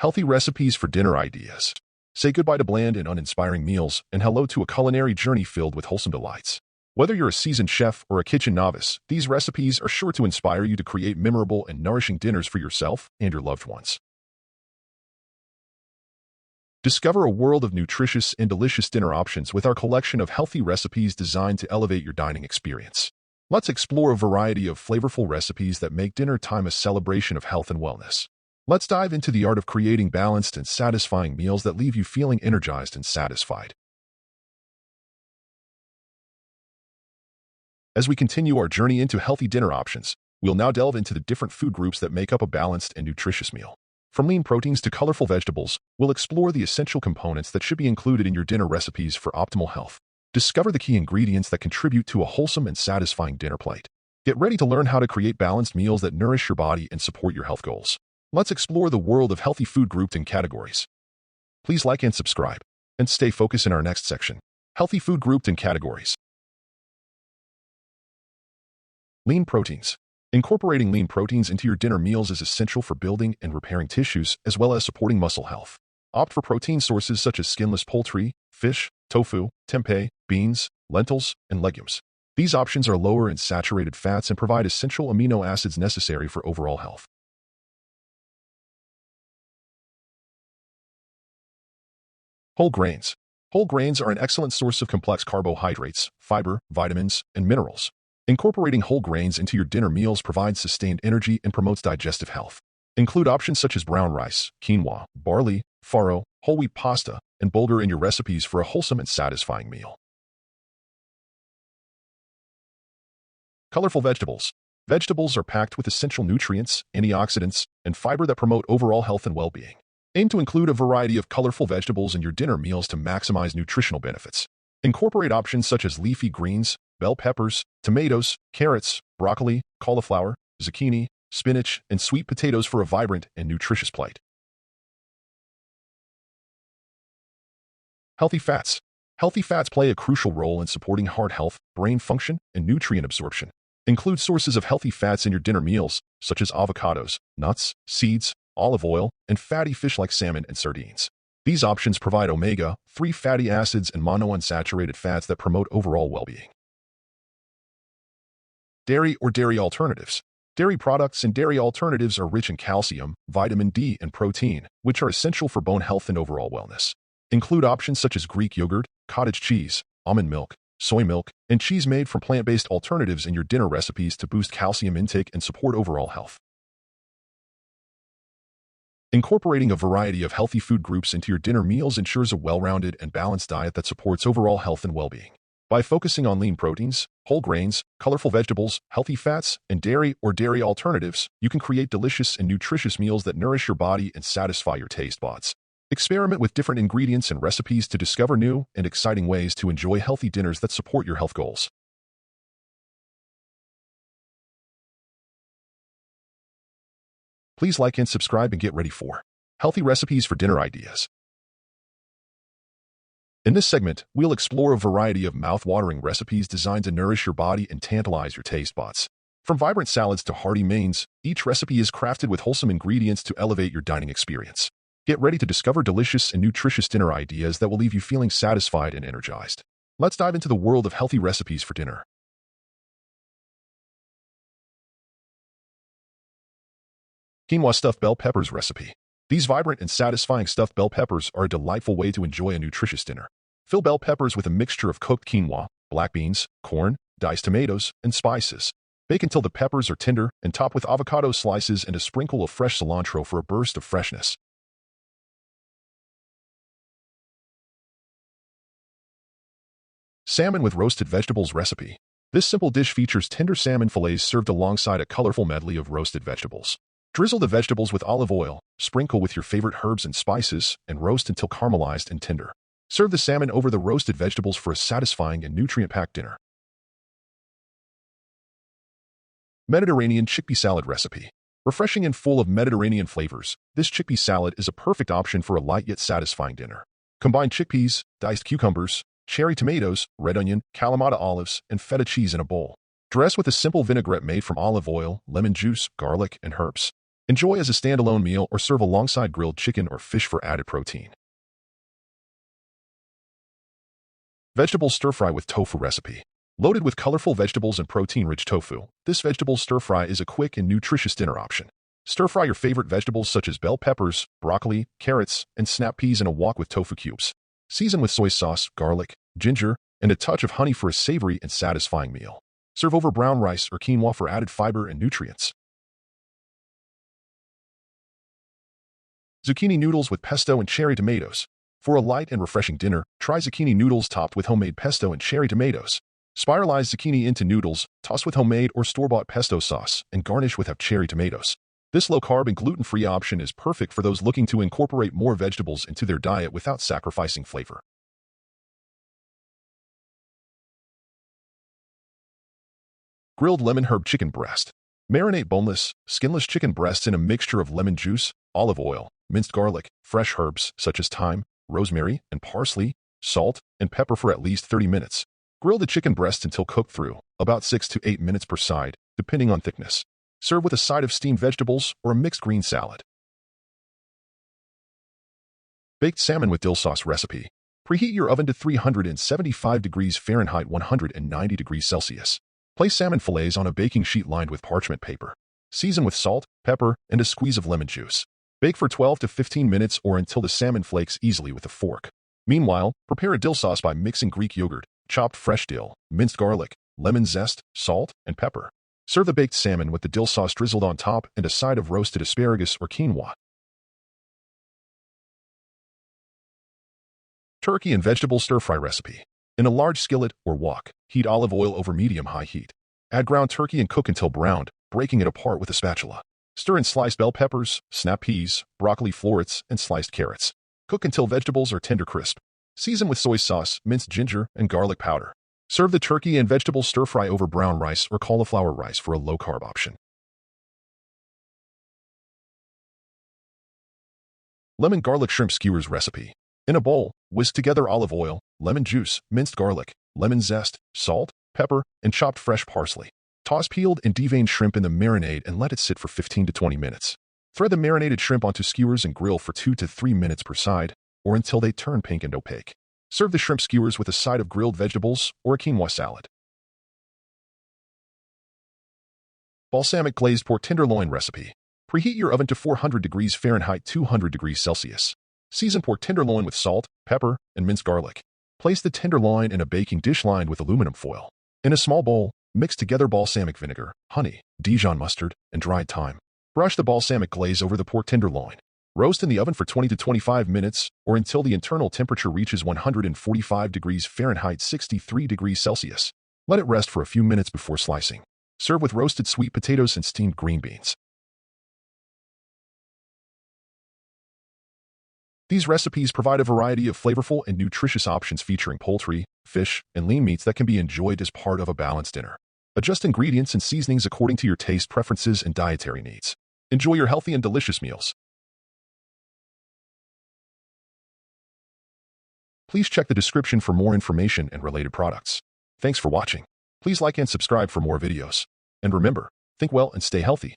Healthy recipes for dinner ideas. Say goodbye to bland and uninspiring meals and hello to a culinary journey filled with wholesome delights. Whether you're a seasoned chef or a kitchen novice, these recipes are sure to inspire you to create memorable and nourishing dinners for yourself and your loved ones. Discover a world of nutritious and delicious dinner options with our collection of healthy recipes designed to elevate your dining experience. Let's explore a variety of flavorful recipes that make dinner time a celebration of health and wellness. Let's dive into the art of creating balanced and satisfying meals that leave you feeling energized and satisfied. As we continue our journey into healthy dinner options, we'll now delve into the different food groups that make up a balanced and nutritious meal. From lean proteins to colorful vegetables, we'll explore the essential components that should be included in your dinner recipes for optimal health. Discover the key ingredients that contribute to a wholesome and satisfying dinner plate. Get ready to learn how to create balanced meals that nourish your body and support your health goals. Let's explore the world of healthy food grouped in categories. Please like and subscribe, and stay focused in our next section. Healthy food grouped in categories. Lean proteins. Incorporating lean proteins into your dinner meals is essential for building and repairing tissues as well as supporting muscle health. Opt for protein sources such as skinless poultry, fish, tofu, tempeh, beans, lentils, and legumes. These options are lower in saturated fats and provide essential amino acids necessary for overall health. Whole grains. Whole grains are an excellent source of complex carbohydrates, fiber, vitamins, and minerals. Incorporating whole grains into your dinner meals provides sustained energy and promotes digestive health. Include options such as brown rice, quinoa, barley, farro, whole wheat pasta, and bulgur in your recipes for a wholesome and satisfying meal. Colorful vegetables. Vegetables are packed with essential nutrients, antioxidants, and fiber that promote overall health and well-being. Aim to include a variety of colorful vegetables in your dinner meals to maximize nutritional benefits. Incorporate options such as leafy greens, bell peppers, tomatoes, carrots, broccoli, cauliflower, zucchini, spinach, and sweet potatoes for a vibrant and nutritious plate. Healthy fats. Healthy fats play a crucial role in supporting heart health, brain function, and nutrient absorption. Include sources of healthy fats in your dinner meals, such as avocados, nuts, seeds, olive oil, and fatty fish like salmon and sardines. These options provide omega-3 fatty acids and monounsaturated fats that promote overall well-being. Dairy or dairy alternatives. Dairy products and dairy alternatives are rich in calcium, vitamin D, and protein, which are essential for bone health and overall wellness. Include options such as Greek yogurt, cottage cheese, almond milk, soy milk, and cheese made from plant-based alternatives in your dinner recipes to boost calcium intake and support overall health. Incorporating a variety of healthy food groups into your dinner meals ensures a well-rounded and balanced diet that supports overall health and well-being. By focusing on lean proteins, whole grains, colorful vegetables, healthy fats, and dairy or dairy alternatives, you can create delicious and nutritious meals that nourish your body and satisfy your taste buds. Experiment with different ingredients and recipes to discover new and exciting ways to enjoy healthy dinners that support your health goals. Please like and subscribe and get ready for healthy recipes for dinner ideas. In this segment, we'll explore a variety of mouth-watering recipes designed to nourish your body and tantalize your taste buds. From vibrant salads to hearty mains, each recipe is crafted with wholesome ingredients to elevate your dining experience. Get ready to discover delicious and nutritious dinner ideas that will leave you feeling satisfied and energized. Let's dive into the world of healthy recipes for dinner. Quinoa stuffed bell peppers recipe. These vibrant and satisfying stuffed bell peppers are a delightful way to enjoy a nutritious dinner. Fill bell peppers with a mixture of cooked quinoa, black beans, corn, diced tomatoes, and spices. Bake until the peppers are tender and top with avocado slices and a sprinkle of fresh cilantro for a burst of freshness. Salmon with roasted vegetables recipe. This simple dish features tender salmon fillets served alongside a colorful medley of roasted vegetables. Drizzle the vegetables with olive oil, sprinkle with your favorite herbs and spices, and roast until caramelized and tender. Serve the salmon over the roasted vegetables for a satisfying and nutrient-packed dinner. Mediterranean chickpea salad recipe. Refreshing and full of Mediterranean flavors, this chickpea salad is a perfect option for a light yet satisfying dinner. Combine chickpeas, diced cucumbers, cherry tomatoes, red onion, Kalamata olives, and feta cheese in a bowl. Dress with a simple vinaigrette made from olive oil, lemon juice, garlic, and herbs. Enjoy as a standalone meal or serve alongside grilled chicken or fish for added protein. Vegetable stir-fry with tofu recipe. Loaded with colorful vegetables and protein-rich tofu, this vegetable stir-fry is a quick and nutritious dinner option. Stir-fry your favorite vegetables such as bell peppers, broccoli, carrots, and snap peas in a wok with tofu cubes. Season with soy sauce, garlic, ginger, and a touch of honey for a savory and satisfying meal. Serve over brown rice or quinoa for added fiber and nutrients. Zucchini noodles with pesto and cherry tomatoes. For a light and refreshing dinner, try zucchini noodles topped with homemade pesto and cherry tomatoes. Spiralize zucchini into noodles, toss with homemade or store-bought pesto sauce, and garnish with cherry tomatoes. This low-carb and gluten-free option is perfect for those looking to incorporate more vegetables into their diet without sacrificing flavor. Grilled lemon herb chicken breast. Marinate boneless, skinless chicken breasts in a mixture of lemon juice, olive oil, minced garlic, fresh herbs such as thyme, rosemary, and parsley, salt, and pepper for at least 30 minutes. Grill the chicken breast until cooked through, about 6 to 8 minutes per side, depending on thickness. Serve with a side of steamed vegetables or a mixed green salad. Baked salmon with dill sauce recipe. Preheat your oven to 375 degrees Fahrenheit 190 degrees Celsius. Place salmon fillets on a baking sheet lined with parchment paper. Season with salt, pepper, and a squeeze of lemon juice. Bake for 12 to 15 minutes or until the salmon flakes easily with a fork. Meanwhile, prepare a dill sauce by mixing Greek yogurt, chopped fresh dill, minced garlic, lemon zest, salt, and pepper. Serve the baked salmon with the dill sauce drizzled on top and a side of roasted asparagus or quinoa. Turkey and vegetable stir-fry recipe. In a large skillet or wok, heat olive oil over medium-high heat. Add ground turkey and cook until browned, breaking it apart with a spatula. Stir in sliced bell peppers, snap peas, broccoli florets, and sliced carrots. Cook until vegetables are tender crisp. Season with soy sauce, minced ginger, and garlic powder. Serve the turkey and vegetable stir-fry over brown rice or cauliflower rice for a low-carb option. Lemon garlic shrimp skewers recipe. In a bowl, whisk together olive oil, lemon juice, minced garlic, lemon zest, salt, pepper, and chopped fresh parsley. Toss peeled and deveined shrimp in the marinade and let it sit for 15 to 20 minutes. Thread the marinated shrimp onto skewers and grill for 2 to 3 minutes per side, or until they turn pink and opaque. Serve the shrimp skewers with a side of grilled vegetables or a quinoa salad. Balsamic glazed pork tenderloin recipe. Preheat your oven to 400 degrees Fahrenheit 200 degrees Celsius. Season pork tenderloin with salt, pepper, and minced garlic. Place the tenderloin in a baking dish lined with aluminum foil. In a small bowl, mix together balsamic vinegar, honey, Dijon mustard, and dried thyme. Brush the balsamic glaze over the pork tenderloin. Roast in the oven for 20 to 25 minutes or until the internal temperature reaches 145 degrees Fahrenheit 63 degrees Celsius. Let it rest for a few minutes before slicing. Serve with roasted sweet potatoes and steamed green beans. These recipes provide a variety of flavorful and nutritious options featuring poultry, fish, and lean meats that can be enjoyed as part of a balanced dinner. Adjust ingredients and seasonings according to your taste preferences and dietary needs. Enjoy your healthy and delicious meals. Please check the description for more information and related products. Thanks for watching. Please like and subscribe for more videos. And remember, think well and stay healthy.